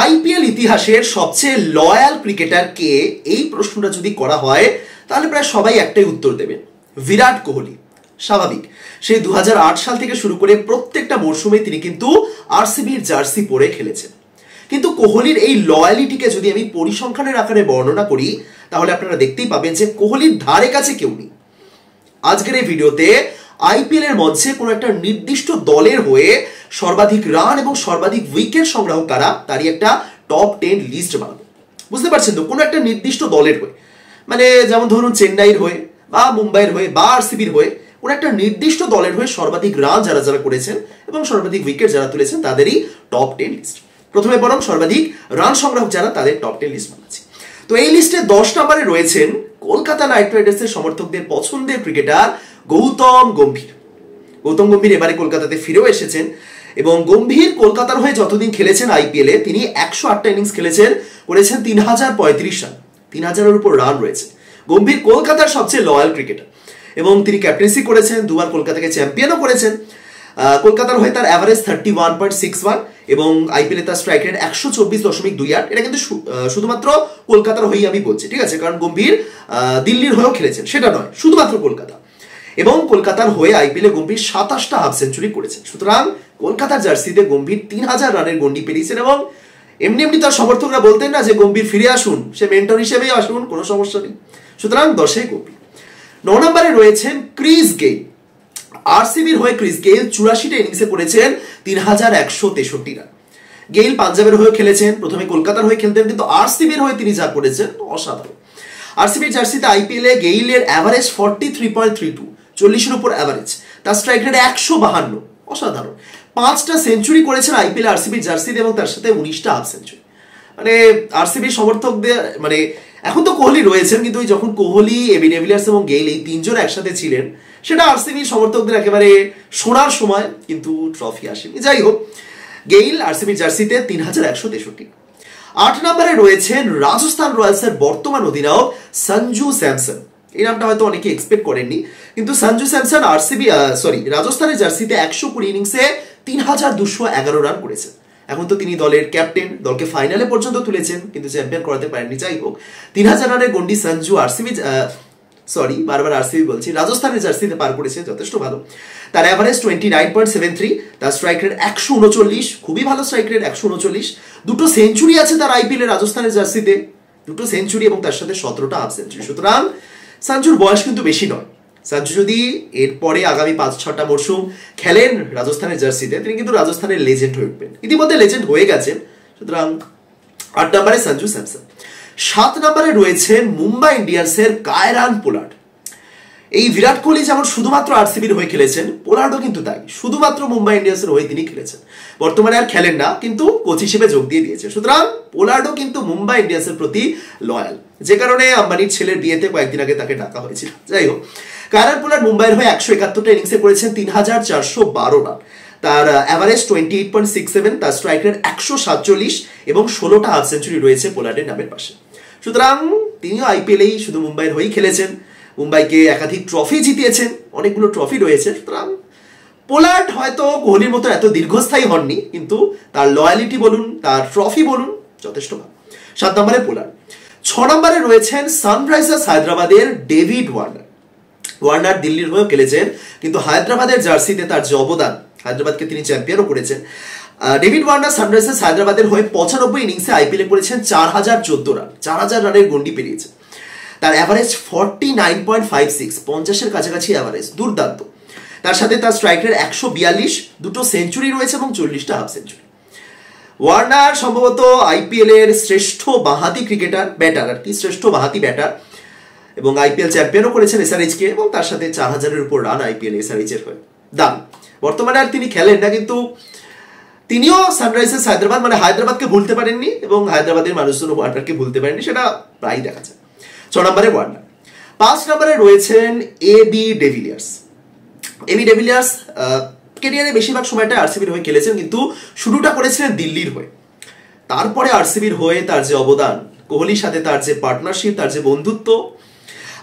IPL ইতিহাসের সবচেয়ে loyal cricketer কে, এই প্রশ্নটা যদি করা হয় তাহলে প্রায় সবাই একটাই উত্তর দেবেন, বিরাট কোহলি। স্বাভাবিক, সেই 2008 সাল থেকে শুরু করে প্রত্যেকটা মরশুমে তিনি কিন্তু আরসিবির জার্সি পরে খেলেছেন। কিন্তু কোহলির এই লয়ালিটিকে যদি আমি পরিসংখ্যানের আকারে বর্ণনা করি তাহলে আপনারা দেখতেই পাবেন যে কোহলির ধারে কাছে কেউ নেই। আজকের এই ভিডিওতে আইপিএল এর মঞ্চে কোনো একটা নির্দিষ্ট দলের হয়ে সর্বাধিক রান এবং সর্বাধিক উইকেট সংগ্রাহক কারা তারই একটা টপ 10 লিস্ট বানাবো। বুঝতে পারছেন তো, কোনো একটা নির্দিষ্ট দলের হয়ে, মানে যেমন ধরুন চেন্নাইয়ের হয়ে বা মুম্বাইয়ের হয়ে বা আরসিবির হয়ে কোনো একটা নির্দিষ্ট দলের হয়ে সর্বাধিক রান যারা যারা করেছেন এবং সর্বাধিক উইকেট যারা তুলেছেন তাদেরই টপ 10 লিস্ট। প্রথমে বরং সর্বাধিক রান সংগ্রাহক যারা তাদের টপ 10 লিস্ট বানাচ্ছি। তো এই লিস্টে 10 নম্বরে রয়েছেন কলকাতা নাইট রাইডার্সের সমর্থকদের পছন্দের ক্রিকেটার গৌতম গম্ভীর। গৌতম গম্ভীর এবারে কলকাতাতে ফিরেও এসেছেন এবং গম্ভীর কলকাতার হয়ে যতদিন খেলেছেন আইপিএলে তিনি 108টা ইনিংস খেলেছেন, করেছেন 3035 রান, 3000-এর উপর রান রয়েছে। গম্ভীর কলকাতার সবচেয়ে লয়াল ক্রিকেটার এবং তিনি ক্যাপ্টেন্সি করেছেন, দুবার কলকাতাকে চ্যাম্পিয়নও করেছেন। কলকাতার হয়ে তার অ্যাভারেজ 31.61 এবং আইপিএলে তার স্ট্রাইক রেট 124.28। এটা কিন্তু শুধুমাত্র কলকাতার হয়েই আমি বলছি, ঠিক আছে, কারণ গম্ভীর দিল্লির হয়েও খেলেছেন, সেটা নয়, শুধুমাত্র কলকাতা। এবং কলকাতার হয়ে আইপিএলে গম্ভীর 27টা হাফ সেঞ্চুরি করেছেন। সুতরাং কলকাতার জার্সিতে গম্ভীর 3000 রানের গন্ডি পেরিয়েছেন এবং এমনি এমনি তার সমর্থকরা বলতেন না যে গম্ভীর ফিরে আসুন, সে মেন্টর হিসেবেই আসুন, কোনো সমস্যা নেই। সুতরাং 10-এ গম্ভীর। 9 নম্বরে রয়েছেন ক্রিস গেইল। আরসিবির হয়ে ক্রিস গেইল 84টা ইনিংসে করেছেন 3163 রান। গেইল পাঞ্জাবের হয়ে খেলেছেন, প্রথমে কলকাতার হয়ে খেলতেন, কিন্তু আরসিবির হয়ে তিনি যা করেছেন অসাধারণ। আরসিবির জার্সিতে আইপিএলে গেইলের অ্যাভারেজ 43.32, 40-এর উপর অ্যাভারেজ, তার স্ট্রাইক রেট 152, অসাধারণ। 5টা সেঞ্চুরি করেছেন আইপিএল আরসিবির জার্সিতে এবং তার সাথে 19টা হাফ সেঞ্চুরি। মানে আরসিবির সমর্থকদের, মানে এখন তো কোহলি রয়েছেন, কিন্তু যখন কোহলি, এবি ডেভিলিয়ার্স এবং গেইল এই তিনজন একসাথে ছিলেন সেটা আরসিবির সমর্থকদের একেবারে সোনার সময়, কিন্তু ট্রফি আসেনি। যাই হোক, গেইল আরসিবির জার্সিতে 3163। 8 নম্বরে রয়েছেন রাজস্থান রয়্যালসের বর্তমান অধিনায়ক সঞ্জু স্যামসন। এই নামটা হয়তো অনেকে এক্সপেক্ট করেননি, কিন্তু সঞ্জু স্যামসন রাজস্থানের জার্সিতে 120 ইনিংসে 3211 রান করেছেন। এখন তো তিনি দলের ক্যাপ্টেন, দলকে ফাইনালে পর্যন্ত তুলেছেন, কিন্তু চ্যাম্পিয়ন করাতে পারেননি। যাই হোক, 3000 রানের গন্ডি সঞ্জু রাজস্থানের জার্সিতে পার করেছে, যথেষ্ট ভালো। তার অ্যাভারেজ 29.73, তার স্ট্রাইক রেট 139, খুবই ভালো স্ট্রাইক রেট 139। 2টো সেঞ্চুরি আছে তার আইপিএলে রাজস্থানের জার্সিতে, 2টো সেঞ্চুরি এবং তার সাথে 17টা হাফ সেঞ্চুরি। সুতরাং সঞ্জুর বয়স কিন্তু বেশি নয়। সঞ্জু যদি এরপরে আগামী 5-6টা মরশুম খেলেন রাজস্থানের জার্সিতে, তিনি কিন্তু রাজস্থানের লেজেন্ড হয়ে উঠবেন, ইতিমধ্যে লেজেন্ড হয়ে গেছেন। সুতরাং 8 নম্বরে সঞ্জু স্যামসন। 7 নম্বরে রয়েছেন মুম্বাই ইন্ডিয়ান্সের কায়রান পোলার্ড। এই বিরাট কোহলি যেমন শুধুমাত্র আরসিবির হয়ে খেলেছেন, পোলার্ডও কিন্তু তাই, শুধুমাত্র মুম্বাই ইন্ডিয়ান্সের হয়ে তিনি খেলেছেন। বর্তমানে আর খেলেন না, কিন্তু কোচ হিসেবে যোগ দিয়ে দিয়েছে। সুতরাং পোলার্ডও কিন্তু মুম্বাই ইন্ডিয়ান্সের প্রতি লয়াল, যে কারণে আম্বানির ছেলের বিয়েতে কয়েকদিন আগে তাকে ডাকা হয়েছিল। যাই হোক, কায়রান পোলার্ড মুম্বাইয়ের হয়ে 171টা ইনিংসে করেছেন 3412 রান, তার অ্যাভারেজ 28.67, তার স্ট্রাইক রেট 147 এবং 16টা হাফ সেঞ্চুরি রয়েছে পোলার্ডের নামের পাশে। সুতরাং তিনিও আইপিএলেই শুধু মুম্বাইয়ের হয়েই খেলেছেন, মুম্বাইকে একাধিক ট্রফি জিতিয়েছেন, অনেকগুলো ট্রফি রয়েছে। সুতরাং পোলার্ড হয়তো কোহলির মতো এত দীর্ঘস্থায়ী হননি, কিন্তু তার লয়ালিটি বলুন, তার ট্রফি বলুন, যথেষ্ট ভালো। 7 নম্বরে পোলার্ড। 6 নম্বরে রয়েছেন সানরাইজার্স হায়দ্রাবাদের ডেভিড ওয়ার্নার। ওয়ার্নার দিল্লির হয়েও খেলেছেন, কিন্তু হায়দ্রাবাদের জার্সিতে তার যে অবদান, হায়দ্রাবাদকে তিনি চ্যাম্পিয়নও করেছেন। ডেভিড ওয়ার্নার সানরাইজার্স হায়দ্রাবাদের হয়ে 95 ইনিংসে আইপিএলে করেছেন 4014 রান, 4000 রানের গন্ডি পেরিয়েছে। তার অ্যাভারেজ 49.56, 50-এর কাছাকাছি অ্যাভারেজ, দুর্দান্ত। তার সাথে তার স্ট্রাইক রেট 142, 2টো সেঞ্চুরি রয়েছে এবং 40টা হাফ সেঞ্চুরি। ওয়ার্নার সম্ভবত আইপিএল এর শ্রেষ্ঠ বাঁহাতি ক্রিকেটার, ব্যাটার আর কি, শ্রেষ্ঠ বাঁহাতি ব্যাটার, এবং আইপিএল চ্যাম্পিয়নও করেছেন এসআরএইচকে, এবং তার সাথে 4000-এর উপর রান আইপিএল এসআরএইচের হয়ে, দাম। বর্তমানে আর তিনি খেলেন না, কিন্তু তিনিও সানরাইজার্স হায়দ্রাবাদ, মানে হায়দ্রাবাদকে ভুলতে পারেননি এবং হায়দ্রাবাদের মানুষজন ওয়ার্নারকে ভুলতে পারেননি, সেটা প্রায় দেখা যায়। 6 নম্বরে ওয়ার্নার। 5 নম্বরে রয়েছেন এবি ডেভিলিয়ার্স। এবি ডেভিলিয়ার্স ক্যারিয়ারে বেশিরভাগ সময়টা আরসিবির হয়ে খেলেছেন, কিন্তু শুরুটা করেছিলেন দিল্লির হয়ে। তারপরে আরসিবির হয়ে তার যে অবদান, কোহলির সাথে তার যে পার্টনারশিপ, তার যে বন্ধুত্ব,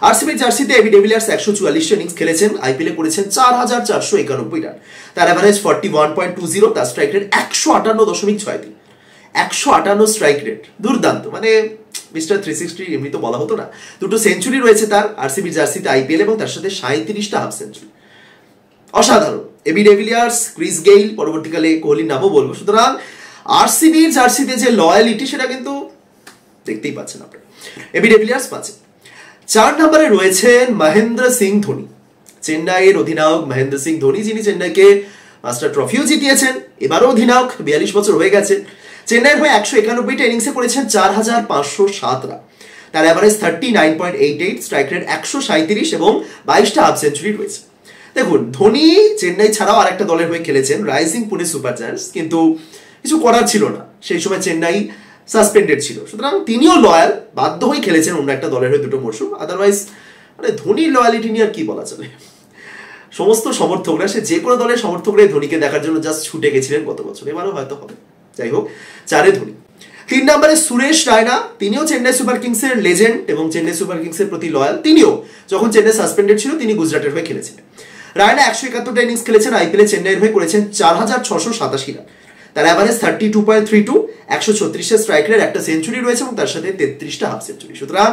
আরসিবির জার্সিতে এবি ডেভিলিয়ার্স 144 ইনিংস খেলেছেন, আইপিএলে করেছেন 4491 রান, তার অ্যাভারেজ 41.20, তার স্ট্রাইক রেট 158.63। 158 স্ট্রাইক রেট, দুর্দান্ত, মানে মিস্টার 360 এমনি তো বলা হতো না। দুটো সেঞ্চুরি রয়েছে তার আরসিবি জার্সিতে আইপিএল, এবং তার সাথে 37টা হাফ সেঞ্চুরি, অসাধারণ। এবি ডেভিলিয়ার্স, ক্রিস গেইল, পরবর্তীকালে কোহলির নামও বলবো। সুতরাং আরসিবির জার্সিতে যে লয়ালিটি সেটা কিন্তু দেখতেই পাচ্ছেন আপনারা। AB de Villiers 5। 4 নম্বরে রয়েছেন মহেন্দ্র সিং ধোনি, চেন্নাইয়ের অধিনায়ক মহেন্দ্র সিং ধোনি, যিনি চেন্নাইকে মাস্টার ট্রফিও জিতিয়েছেন, এবারও অধিনায়ক, 42 বছর হয়ে গেছে। চেন্নাইয়ের হয়ে 191টা ইনিংসে করেছেন 4507 রান, তার অ্যাভারেজ 39.88, স্ট্রাইক রেট 137 এবং 22টা হাফ সেঞ্চুরি রয়েছে। দেখুন, ধোনি চেন্নাই ছাড়াও আরেকটা দলের হয়ে খেলেছেন, রাইজিং পুনে সুপার জায়ান্টস, কিন্তু কিছু করার ছিল না, সেই সময় চেন্নাই সাসপেন্ডেড ছিল। সুতরাং তিনিও লয়াল, বাধ্য হয়ে খেলেছেন অন্য একটা দলের হয়ে দুটো মরশুম। আদারওয়াইজ মানে ধোনির লয়ালিটি নিয়ে আর কি বলা চলে। সমস্ত সমর্থকরা, সে যে কোনো দলের সমর্থকরা ধোনিকে দেখার জন্য জাস্ট ছুটে গেছিলেন গত বছর, এবারও হয়তো হবে। যাই হোক, 4 ধোনি। 3 নম্বরে সুরেশ রায়না, তিনিও চেন্নাই সুপার কিংসের লেজেন্ড এবং চেন্নাই সুপার কিংসের প্রতি লয়াল। তিনিও যখন চেন্নাই সাসপেন্ডেড ছিল তিনি গুজরাটের হয়ে খেলেছিলেন। রায়না 171টা ইনিংস খেলেছেন আইপিএলে, চেন্নাইয়ের হয়ে করেছেন 4687 রান, তার অ্যাভারেজ 32.32, 136 স্ট্রাইক রেট, একটা সেঞ্চুরি রয়েছে এবং তার সাথে 33টা হাফ সেঞ্চুরি। সুতরাং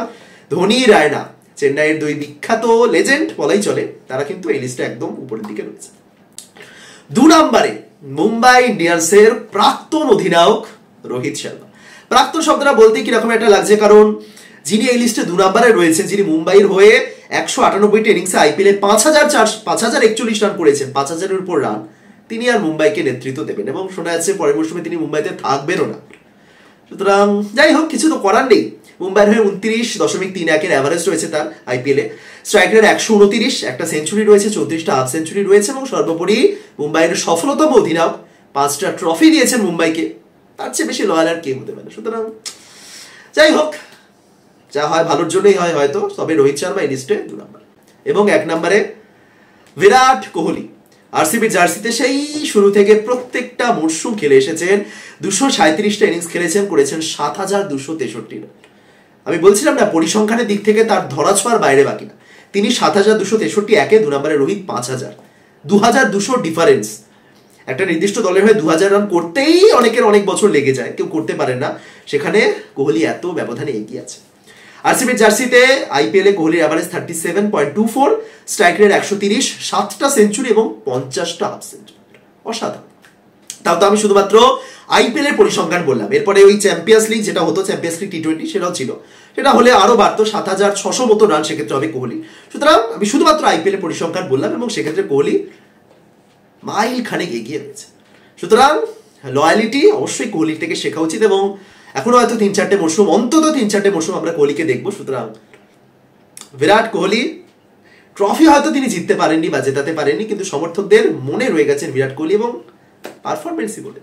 ধোনি, রায়না, চেন্নাইয়ের দুই বিখ্যাত লেজেন্ড বলাই চলে, তারা কিন্তু এই লিস্টে একদম উপরের দিকে রয়েছে। 2 নম্বরে মুম্বাই ইন্ডিয়ান্সের প্রাক্তন অধিনায়ক রোহিত শর্মা। প্রাক্তন শব্দটা বলতে কিরকম একটা লাগছে, কারণ যিনি এই লিস্টে 2 নম্বরে রয়েছেন, যিনি মুম্বাইয়ের হয়ে 198টা ইনিংসে আইপিএলে 5041 রান করেছেন, 5000-এর উপর রান, তিনি আর মুম্বাইকে নেতৃত্ব দেবেন এবং শোনা যাচ্ছে পরের মৌসুমে তিনি মুম্বাইতে থাকবেনও না। সুতরাং যাই হোক, কিছু তো করার নেই। মুম্বাইয়ের হয়ে 29.31 অ্যাভারেজ রয়েছে তার আইপিএলে, স্ট্রাইক রেট 129, একটা সেঞ্চুরি রয়েছে, 34টা হাফ সেঞ্চুরি রয়েছে এবং সর্বোপরি মুম্বাইয়ের সফলতম অধিনায়ক, 5টা ট্রফি দিয়েছেন মুম্বাইকে, তার চেয়ে বেশি লয়াল আর কে হতে পারে। সুতরাং যাই হোক, যা হয় ভালোর জন্যই হয় হয়তো। তবে রোহিত শর্মা এই লিস্টে 2 নম্বর। এবং 1 নম্বরে বিরাট কোহলি, আরসিবি জার্সিতে সেই শুরু থেকে প্রত্যেকটা মরশুম খেলে এসেছেন, 237টা ইনিংস খেলেছেন, করেছেন 7263 রান। আমি বলছিলাম না, পরিসংখ্যানের দিক থেকে তার ধরাছোঁয়ার বাইরে বাকি না। তিনি 7263, 1-এ, 2 নম্বরে রোহিত 5000, 2200 ডিফারেন্স। একটা নির্দিষ্ট দলের হয়ে 2000 রান করতেই অনেকের অনেক বছর লেগে যায়, কেউ করতে পারেন না, সেখানে কোহলি এত ব্যবধানে এগিয়ে আছে। আরসিবি জার্সিতে আইপিএলে কোহলির অ্যাভারেজ 37.24, স্ট্রাইক রেট 130, 7টা সেঞ্চুরি এবং 50টা হাফ সেঞ্চুরি, অসাধারণ। তাও তো আমি শুধুমাত্র আইপিএল এর পরিসংখ্যান বললাম, এরপরে ওই চ্যাম্পিয়ন্স লিগ যেটা হতো, চ্যাম্পিয়ন্স লিগ টি20, সেটাও ছিল, সেটা হলে আরো বাড়তো, 7600 মতো রান সেক্ষেত্রে হবে কোহলি। সুতরাং আমি শুধুমাত্র আইপিএল এর পরিসংখ্যান বললাম এবং সেক্ষেত্রে কোহলি মাইল খানেক এগিয়ে রয়েছে। সুতরাং লয়ালিটি অবশ্যই কোহলির থেকে শেখা উচিত এবং এখনো হয়তো 3-4টে মরশুম, অন্তত 3-4টে মরশুম আমরা কোহলিকে দেখবো। সুতরাং বিরাট কোহলি ট্রফি হয়তো তিনি জিততে পারেননি বা জেতাতে পারেননি, কিন্তু সমর্থকদের মনে রয়ে গেছেন বিরাট কোহলি এবং পারফরমেন্সই বলে।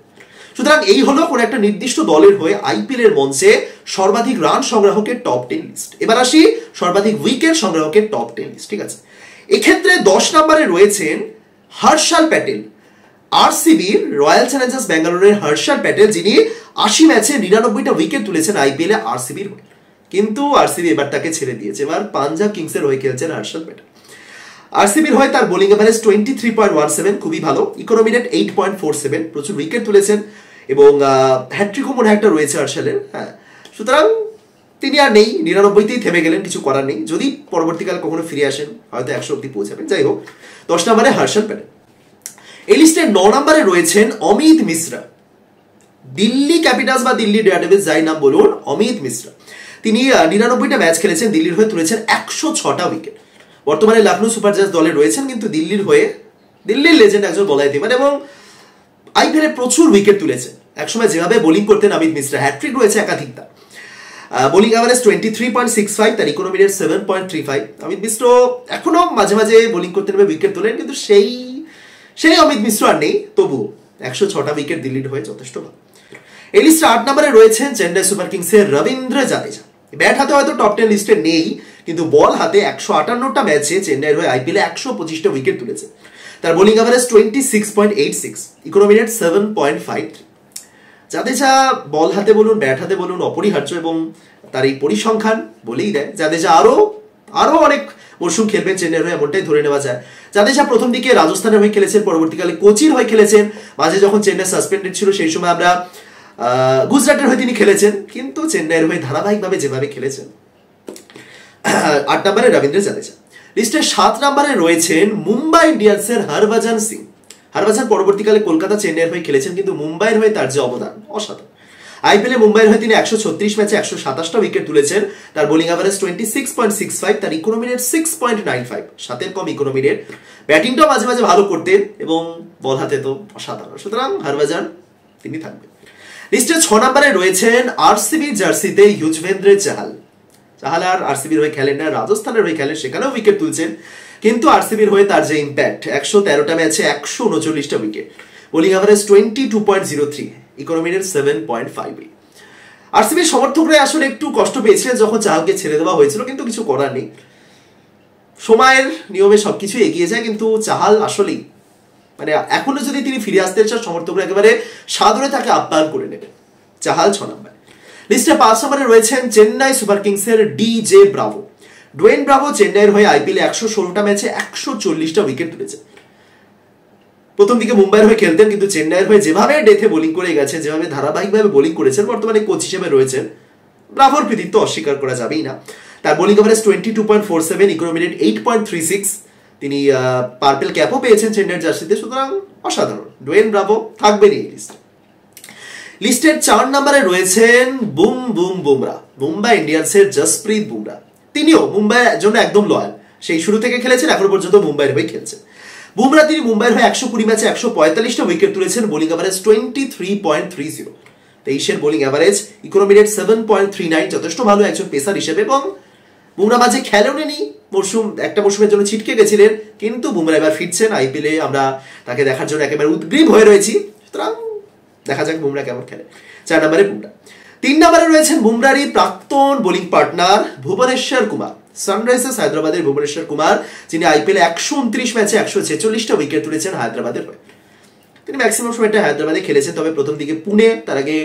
সুতরাং এই হলো কোন একটা নির্দিষ্ট দলের হয়ে আইপিএল এর মঞ্চে সর্বাধিক রান সংগ্রাহকের টপ 10 লিস্ট। এবার আসি সর্বাধিক উইকেট সংগ্রাহকের টপ 10 লিস্ট, ঠিক আছে। এক্ষেত্রে 10 নম্বরে রয়েছেন হর্ষাল প্যাটেল, আরসিবির রয়্যাল চ্যালেঞ্জার্স ব্যাঙ্গালোরের হর্ষাল প্যাটেল, যিনি 80 ম্যাচে 99টা উইকেট তুলেছেন আইপিএলে আরসিবির হয়ে। কিন্তু আরসিবি এবার তাকে ছেড়ে দিয়েছে, এবার পাঞ্জাব কিংসের হয়ে খেলছেন হর্ষাল প্যাটেল। আরসিবির হয়ে তার বোলিং এভারেজ 23.17, খুবই ভালো, ইকোনমি রেট 8.47, প্রচুর উইকেট তুলেছেন এবং হ্যাট্রিকও মনে একটা রয়েছে হর্ষালের। হ্যাঁ, সুতরাং তিনি আর নেই, 99তেই থেমে গেলেন, কিছু করার নেই। যদি পরবর্তীকালে কখনো ফিরে আসেন হয়তো 100 অব্দি পৌঁছাবেন। যাই হোক, 10 নম্বরে হর্ষাল প্যাটেল। এই লিস্টে 9 নম্বরে রয়েছেন অমিত মিশ্রা, দিল্লি ক্যাপিটালস বা দিল্লি ডেয়ারডেভিলস, যাই নাম বলুন, অমিত মিশ্রা। তিনি 99টা ম্যাচ খেলেছেন, দিল্লির হয়ে তুলেছেন 106টা উইকেট। বর্তমানে লখনৌ সুপার জায়ান্টস দলে রয়েছেন, কিন্তু দিল্লির হয়ে, দিল্লির লেজেন্ড একজন বলা যেতে পারে এবং আইপিএলে প্রচুর উইকেট তুলেছেন। একসময় যেভাবে বোলিং করতেন অমিত মিশ্রা, হ্যাট্রিক রয়েছে একাধিকটা। বোলিং অ্যাভারেজ 23.65, তার ইকোনমি রেট 7.35। অমিত মিশ্র এখনো মাঝে মাঝে বোলিং করতে নেমে উইকেট তোলেন, কিন্তু সেই অমিত মিশ্র আর নেই। তবুও 106টা উইকেট দিল্লির হয়ে যথেষ্ট ভালো। এই লিস্টে 8 নম্বরে রয়েছেন চেন্নাই সুপার কিংসের রবীন্দ্র জাদেজা। ব্যাট হাতে হয়তো টপ 10 লিস্টে নেই, কিন্তু বল হাতে 158টা ম্যাচে চেন্নাইয়ের হয়ে আইপিএলে 125টা উইকেট তুলেছে। তার bowling average 26.86, economy rate 7.53। Jadeja ball হাতে বলুন, ব্যাট হাতে বলুন, অপরিহার্য এবং তার এই পরিসংখ্যান বলেই দেয় জাদেজা আরো অনেক মরশুম খেলবেন চেন্নাইয়ের হয়ে, এমনটাই ধরে নেওয়া যায়। জাদেজা প্রথম দিকে রাজস্থানের হয়ে খেলেছেন, পরবর্তীকালে কোচির হয়ে খেলেছেন। মাঝে যখন চেন্নাই সাসপেন্ডেড ছিল সেই সময় আমরা গুজরাটের হয়ে তিনি খেলেছেন, কিন্তু চেন্নাইয়ের হয়ে ধারাবাহিকভাবে যেভাবে খেলেছেন। 8 নম্বরে রবীন্দ্র জাদেজা। লিস্টের 7 নম্বরে রয়েছেন মুম্বাই ইন্ডিয়ান্সের হরভজন সিং। হরভজন পরবর্তীকালে কলকাতা চেন্নাইয়ের হয়ে খেলেছেন, কিন্তু মুম্বাইয়ের হয়ে তার যে অবদান অসাধারণ। আইপিএলে মুম্বাইয়ের হয়ে তিনি 136 ম্যাচে 127টা উইকেট তুলেছেন। তার বোলিং অ্যাভারেজ 26.65, তার ইকোনমি রেট 6.95, 7-এর কম ইকোনমি রেট। ব্যাটিংটাও মাঝে মাঝে ভালো করতেন এবং বল হাতে তো অসাধারণ। সুতরাং হরভজন তিনি থাকবেন। লিস্টের 6 নম্বরে রয়েছেন আরসিবি জার্সিতে ইউজভেন্দ্র চাহাল। চাহাল আর আরসিবির হয়ে খেলেন না, রাজস্থানের হয়ে খেলেন, সেখানেও উইকেট তুলছেন, কিন্তু আরসিবির হয়ে তার যে ইম্প্যাক্ট, 113টা ম্যাচে 139টা wicket, bowling average 22.03, economy rate 7.58। আরসিবির সমর্থকরা আসলে একটু কষ্ট পেয়েছিলেন যখন চাহালকে ছেড়ে দেওয়া হয়েছিল, কিন্তু কিছু করার নেই, সময়ের নিয়মে সবকিছু এগিয়ে যায়। কিন্তু চাহাল আসলেই মানে এখনো যদি তিনি ফিরে আসতে চান, সমর্থকরা একেবারে সাদরে তাকে আপ্যায়ন করে নেবেন। চাহাল 6 নম্বরে। লিস্টে 5 নম্বরে রয়েছেন চেন্নাই সুপার কিংসের ডিজে ব্রাভো। ডোয়েন ব্রাভো চেন্নাইয়ের হয়ে আইপিএলে 116টা ম্যাচে 140টা উইকেট তুলেছেন। প্রথম দিকে মুম্বাইয়ের হয়ে খেলতেন, কিন্তু চেন্নাইয়ের হয়ে যেভাবে ডেথে বোলিং করে গেছেন, যেভাবে ধারাবাহিকভাবে বোলিং করেছেন, বর্তমানে কোচ হিসেবে রয়েছেন, ব্রাভোর কৃতিত্ব অস্বীকার করা যাবেই না। তার বোলিং অ্যাভারেজ 22.47, ইকোনমি রেট 8.36, তিনি পার্পেল ক্যাপও পেয়েছেন চেন্নাইয়ের জার্সিতে। সুতরাং অসাধারণ, ডোয়েন ব্রাভো থাকবেন এই লিস্টে। লিস্টের 4 নম্বরে রয়েছেন বুম বুম বুমরা, মুম্বাই ইন্ডিয়ান্সের জসপ্রীত বুমরা। তিনিও মুম্বাইয়ের জন্য একদম লয়াল, সেই শুরু থেকে খেলেছেন, এখনো পর্যন্ত মুম্বাইয়ের হয়ে খেলছেন। বুমরা তিনি মুম্বাইয়ের হয়ে 120 ম্যাচে 145টা উইকেট তুলেছেন, বোলিং অ্যাভারেজ 23.30, 23-এর বোলিং অ্যাভারেজ, ইকোনমি রেট 7.39, যথেষ্ট ভালো একজন পেসার হিসেবে। এবং বুমরা মাঝে খেলেও নেই, একটা মৌসুমের জন্য ছিটকে গেছিলেন, কিন্তু বুমরা এবার ফিরছেন আইপিএলে, আমরা তাকে দেখার জন্য একেবারে উদ্গ্রীব হয়ে রয়েছি। সুতরাং দেখা যাক বুমরা কেমন খেলে। 4 নম্বরে বুমরা। 3 নম্বরে রয়েছেন বুমরারই প্রাক্তন bowling partner Bhubaneswar Kumar, Sunrisers হায়দ্রাবাদের ভুবনেশ্বর কুমার, যিনি আইপিএলে 129 ম্যাচে 146টা উইকেট তুলেছেন হায়দ্রাবাদের হয়ে। তিনি ম্যাক্সিমাম সময়টা হায়দ্রাবাদে খেলেছেন, তবে প্রথম দিকে পুনে, তার আগে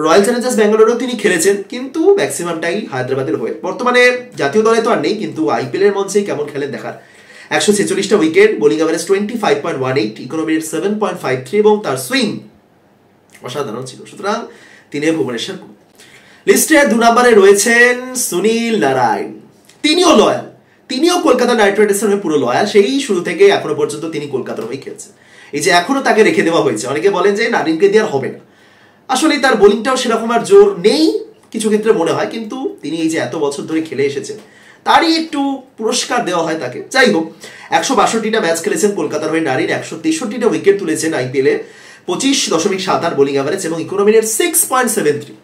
রয়্যাল চ্যালেঞ্জার্স ব্যাঙ্গালোরেও তিনি খেলেছেন, কিন্তু ম্যাক্সিমামটাই হায়দ্রাবাদের হয়ে। বর্তমানে জাতীয় দলে তো আর নেই, কিন্তু আইপিএলের মঞ্চেই কেমন খেলেন দেখার। 146টা wicket, bowling average 25.18, economy rate 7.53, এবং তার সুইং অসাধারণ ছিল। সুতরাং তিনি ভুবনেশ্বর। লিস্টে 2 নম্বরে রয়েছেন সুনীল নারায়ণ, তিনিও লয়াল, তিনিও কলকাতা নাইট রাইডার্সের হয়ে পুরো লয়াল, সেই শুরু থেকে এখনো পর্যন্ত তিনি কলকাতার হয়ে খেলছেন। এই যে এখনো তাকে রেখে দেওয়া হয়েছে, অনেকে বলেন যে নারিনকে দিয়ে আর হবে না, আসলে তার বোলিংটাও সেরকম আর জোর নেই কিছু ক্ষেত্রে মনে হয়, কিন্তু তিনি এই যে এত বছর ধরে খেলে এসেছেন, তারই একটু পুরস্কার দেওয়া হয় তাকে। যাই হোক, 162টা ম্যাচ খেলেছেন কলকাতার হয়ে নারীর, 163টা উইকেট তুলেছেন আইপিএলে, 25.78 বোলিং অ্যাভারেজ, এবং ইকোনমি রেট 6.73,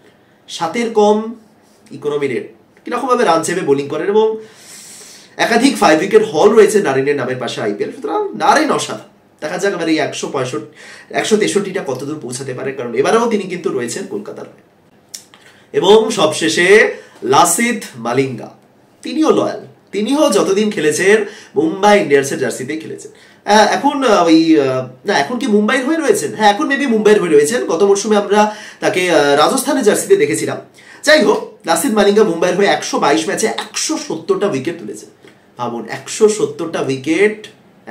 7-এর কম ইকোনমি রেট। কিরকম ভাবে রান চেপে বোলিং করেন, এবং একাধিক 5 উইকেট হল রয়েছে নারিনের নামের পাশে আইপিএল। সুতরাং নারিন অসাধারণ, দেখা যাক এবার এই 163টা কতদূর পৌঁছাতে পারে, কারণ এবারেও তিনি কিন্তু রয়েছেন কলকাতার হয়ে। এবং সবশেষে লাসিথ মালিঙ্গা, তিনিও লয়াল, তিনিও যতদিন খেলেছেন মুম্বাই ইন্ডিয়ান্সের জার্সিতে খেলেছেন। এখন এখন কি মুম্বাইয়ের হয়ে রয়েছেন? হ্যাঁ, এখন মেবি মুম্বাইয়ের হয়ে রয়েছেন। গত মরশুমে আমরা তাকে রাজস্থানের জার্সিতে দেখেছিলাম। যাই হোক, লাসিথ মালিঙ্গা মুম্বাইয়ের হয়ে 122 ম্যাচে 170টা উইকেট তুলেছেন। ভাবুন, 170টা উইকেট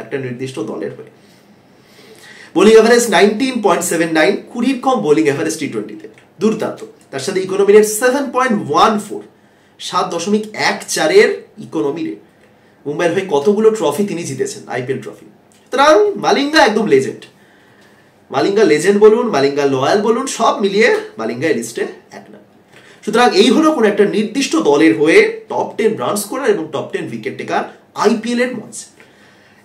একটা নির্দিষ্ট দলের হয়ে। বোলিং অ্যাভারেজ 19.79, 20-র কম বোলিং অ্যাভারেজ টি20তে, দুর্দান্ত। তার সাথে ইকোনমি রেট 7.14, 7.14-এর ইকোনমি রেট। মুম্বাইয়ের হয়ে কতগুলো ট্রফি তিনি জিতেছেন, আইপিএল ট্রফি। সুতরাং মালিঙ্গা একদম লেজেন্ড, মালিঙ্গা লেজেন্ড বলুন, মালিঙ্গা লয়াল বলুন, সব মিলিয়ে মালিঙ্গা এই লিস্টে 1 নম্বর। সুতরাং এই হলো কোন একটা নির্দিষ্ট দলের হয়ে টপ 10 রান স্কোরার এবং টপ 10 উইকেট টেকার আইপিএল এর মঞ্চে।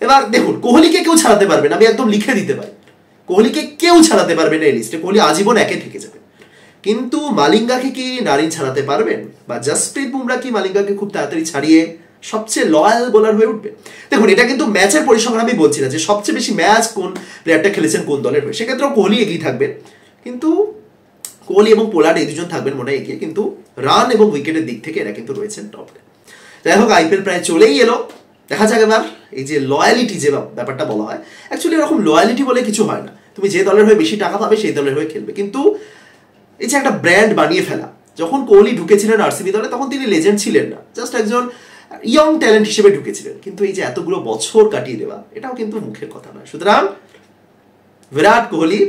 এবার দেখুন, কোহলিকে কেউ ছাড়াতে পারবে না, আমি একদম লিখে দিতে পারি, কোহলিকে কেউ ছাড়াতে পারবে না এই লিস্টে, কোহলি আজীবন একে থেকে যাবে। কিন্তু মালিঙ্গাকে কি নারিন ছাড়াতে পারবেন, বা জসপ্রীত বুমরা কি মালিঙ্গাকে খুব তাড়াতাড়ি ছাড়িয়ে সবচেয়ে লয়াল বোলার হয়ে উঠবে? দেখুন, এটা কিন্তু ম্যাচের পরিসংখ্যান আমি বলছি না যে সবচেয়ে বেশি ম্যাচ কোন প্লেয়ারটা খেলেছেন কোন দলের হয়ে, সেক্ষেত্রেও কোহলি এগিয়ে থাকবেন, কিন্তু কোহলি এবং পোলার্ড এই দুজন থাকবেন মনে হয় এগিয়ে, কিন্তু রান এবং উইকেটের দিক থেকে এরা কিন্তু রয়েছেন টপ 10। যাই হোক, আইপিএল প্রায় চলেই এলো, দেখা যাক এবার এই যে লয়ালিটি যে ব্যাপারটা বলা হয়, অ্যাকচুয়ালি এরকম লয়ালিটি বলে কিছু হয় না, তুমি যে দলের হয়ে বেশি টাকা পাবে সেই দলের হয়ে খেলবে, কিন্তু এই যে একটা ব্র্যান্ড বানিয়ে ফেলা। যখন কোহলি ঢুকেছিলেন আরসিবি দলে তখন তিনি লেজেন্ড ছিলেন না, জাস্ট একজন ইয়ং ট্যালেন্ট হিসেবে ঢুকেছিলেন, কিন্তু এই যে এতগুলো বছর কাটিয়ে দেওয়া, এটাও কিন্তু মুখের কথা নয়। সুতরাং বিরাট কোহলি